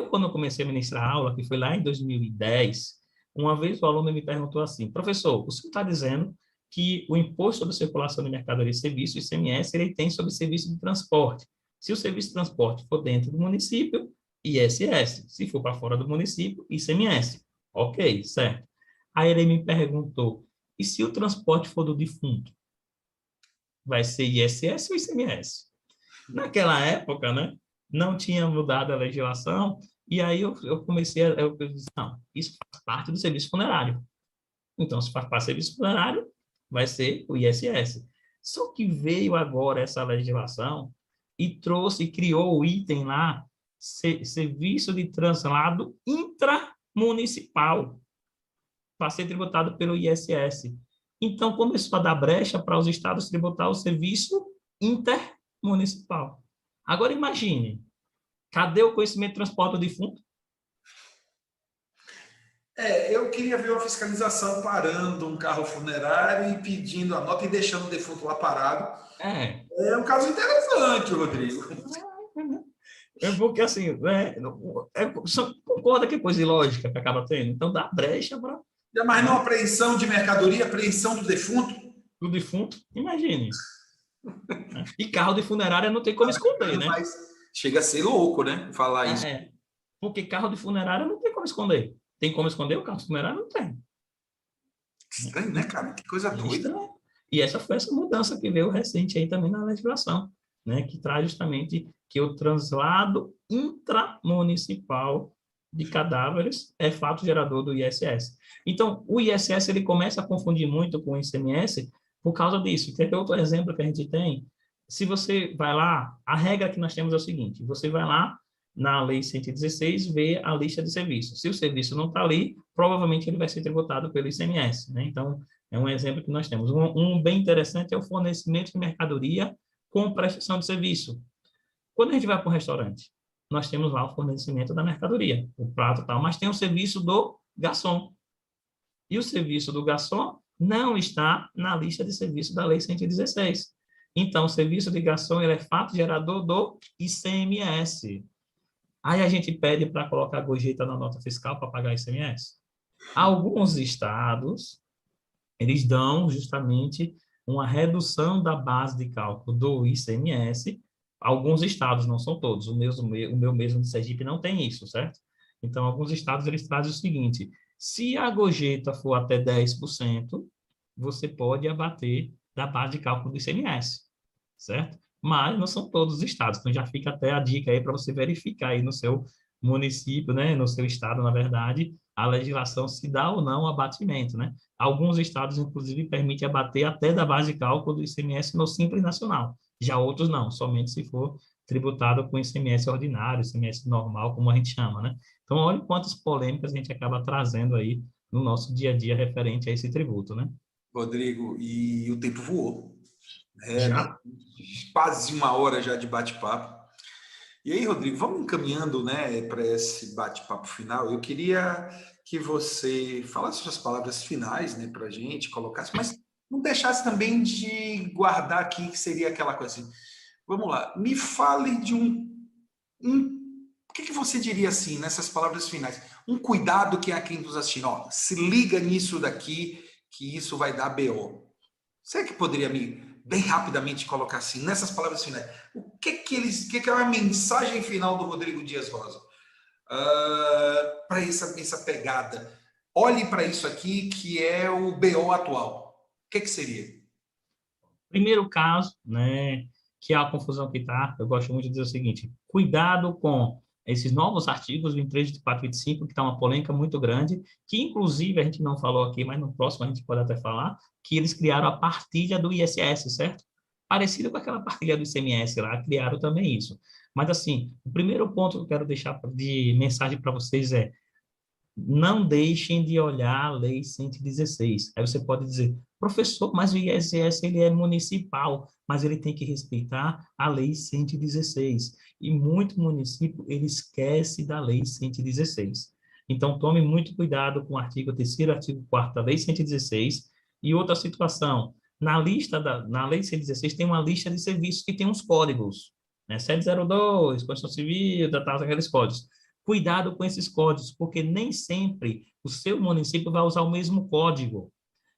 Quando eu comecei a ministrar aula, que foi lá em 2010, uma vez o aluno me perguntou assim, professor, o senhor está dizendo que o Imposto sobre Circulação de Mercadoria e Serviços, ICMS, ele tem sobre serviço de transporte. Se o serviço de transporte for dentro do município, ISS. Se for para fora do município, ICMS. Ok, certo. Aí ele me perguntou, e se o transporte for do defunto? Vai ser ISS ou ICMS? Naquela época, né? não tinha mudado a legislação, e aí eu comecei eu disse, não, isso faz parte do serviço funerário. Então, se faz parte do serviço funerário, vai ser o ISS. Só que veio agora essa legislação e trouxe, criou o item lá, serviço de translado intramunicipal, para ser tributado pelo ISS. Então, começou a dar brecha para os estados tributar o serviço intermunicipal. Agora, imagine, cadê o conhecimento de transporte do defunto? Eu queria ver uma fiscalização parando um carro funerário e pedindo a nota e deixando o defunto lá parado. É. É um caso interessante, Rodrigo. É porque, assim, concorda que é coisa ilógica que acaba tendo? Então, dá brecha para Mas não apreensão de mercadoria, apreensão do defunto. o defunto, imagine. E carro de funerária não tem como esconder, né? Mas chega a ser louco, né? Falar isso. Porque carro de funerária não tem como esconder. Tem como esconder o carro de funerária? Não tem. Estranho, né, cara? Que coisa doida. E essa foi essa mudança que veio recente aí também na legislação, né? Que traz justamente que o translado intramunicipal de cadáveres é fato gerador do ISS. Então, o ISS ele começa a confundir muito com o ICMS por causa disso. Quer ver outro exemplo que a gente tem? Se você vai lá, a regra que nós temos é o seguinte, você vai lá na Lei 116, vê a lista de serviços. Se o serviço não está ali, provavelmente ele vai ser tributado pelo ICMS, né? Então, é um exemplo que nós temos. Um bem interessante é o fornecimento de mercadoria com prestação de serviço. Quando a gente vai para um restaurante, nós temos lá o fornecimento da mercadoria, o prato e tal, mas tem o serviço do garçom. E o serviço do garçom não está na lista de serviços da Lei 116. Então, o serviço de garçom ele é fato gerador do ICMS. Aí a gente pede para colocar a gorjeta na nota fiscal para pagar ICMS. Alguns estados, eles dão justamente uma redução da base de cálculo do ICMS. Alguns estados, não são todos, o meu mesmo de Sergipe não tem isso, certo? Então, alguns estados, eles trazem o seguinte, se a gorjeta for até 10%, você pode abater da base de cálculo do ICMS, certo? Mas não são todos os estados, então já fica até a dica aí para você verificar aí no seu município, né, no seu estado, na verdade, a legislação se dá ou não abatimento, né? Alguns estados, inclusive, permitem abater até da base de cálculo do ICMS no Simples Nacional. Já outros não, somente se for tributado com ICMS ordinário, ICMS normal, como a gente chama, né? Então, olha quantas polêmicas a gente acaba trazendo aí no nosso dia a dia referente a esse tributo, né? Rodrigo, e o tempo voou. Já? Quase uma hora já de bate-papo. E aí, Rodrigo, vamos encaminhando, né, para esse bate-papo final. Eu queria que você falasse suas palavras finais, né, para a gente, colocasse, mas não deixasse também de guardar aqui, que seria aquela coisa assim. Vamos lá, me fale de o que você diria assim, nessas palavras finais? Um cuidado que há quem nos assiste. Ó, se liga nisso daqui, que isso vai dar BO. Você que poderia bem rapidamente colocar assim, nessas palavras finais, o que é a mensagem final do Rodrigo Dias Rosa? Para essa pegada. Olhe para isso aqui, que é o BO atual. O que seria? Primeiro caso, né, que é a confusão que está, eu gosto muito de dizer o seguinte, cuidado com esses novos artigos 23, 24 e 25, que está uma polêmica muito grande, que inclusive a gente não falou aqui, mas no próximo a gente pode até falar, que eles criaram a partilha do ISS, certo? Parecido com aquela partilha do ICMS lá, criaram também isso. Mas assim, o primeiro ponto que eu quero deixar de mensagem para vocês é, não deixem de olhar a Lei 116. Aí você pode dizer, professor, mas o ISS ele é municipal, mas ele tem que respeitar a Lei 116. E muito município, ele esquece da Lei 116. Então, tome muito cuidado com o artigo 3º, artigo 4º da Lei 116. E outra situação, na Lei 116 tem uma lista de serviços que tem uns códigos, né? 702, Constituição Civil, aqueles códigos. Cuidado com esses códigos, porque nem sempre o seu município vai usar o mesmo código.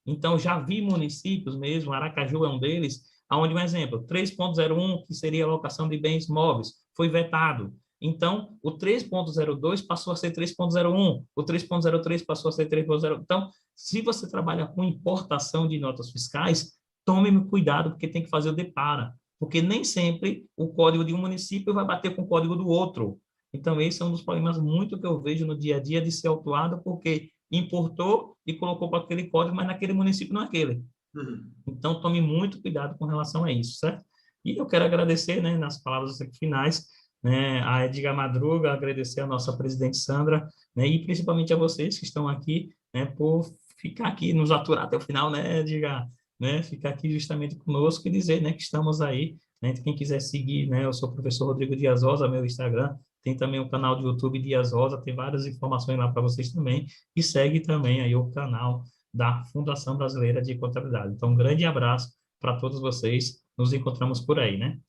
Então, já vi municípios mesmo, Aracaju é um deles, onde, um exemplo, 3.01, que seria a alocação de bens móveis, foi vetado. Então, o 3.02 passou a ser 3.01, o 3.03 passou a ser 3.0. Então, se você trabalha com importação de notas fiscais, tome cuidado, porque tem que fazer o depara. porque nem sempre o código de um município vai bater com o código do outro. Então, esse é um dos problemas muito que eu vejo no dia a dia de ser autuado, porque importou e colocou para aquele código, mas naquele município não é aquele. Uhum. Então, tome muito cuidado com relação a isso, certo? E eu quero agradecer, né, nas palavras finais, né, a Edgar Madruga, agradecer a nossa presidente Sandra, né, e principalmente a vocês que estão aqui, né, por ficar aqui, nos aturar até o final, né, Edgar, né, ficar aqui justamente conosco e dizer, né, que estamos aí, né, quem quiser seguir, né, eu sou o professor Rodrigo Dias Rosa, meu Instagram, tem também o canal do YouTube Dias Rosa, tem várias informações lá para vocês também, e segue também aí o canal da Fundação Brasileira de Contabilidade. Então, um grande abraço para todos vocês. Nos encontramos por aí, né?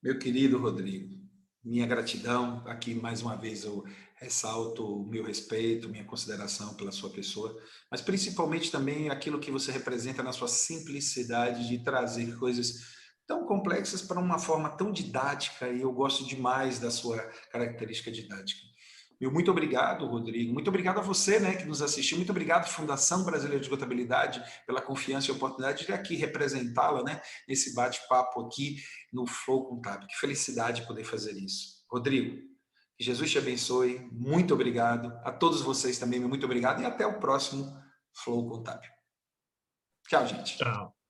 Meu querido Rodrigo, minha gratidão. Aqui, mais uma vez, eu ressalto o meu respeito, minha consideração pela sua pessoa, mas principalmente também aquilo que você representa na sua simplicidade de trazer coisas tão complexas para uma forma tão didática, e eu gosto demais da sua característica didática. Meu muito obrigado, Rodrigo. Muito obrigado a você, né, que nos assistiu. Muito obrigado, Fundação Brasileira de Contabilidade, pela confiança e oportunidade de aqui representá-la, né, nesse bate-papo aqui no Flow Contábil. Que felicidade poder fazer isso. Rodrigo, que Jesus te abençoe. Muito obrigado. A todos vocês também, muito obrigado. E até o próximo Flow Contábil. Tchau, gente. Tchau.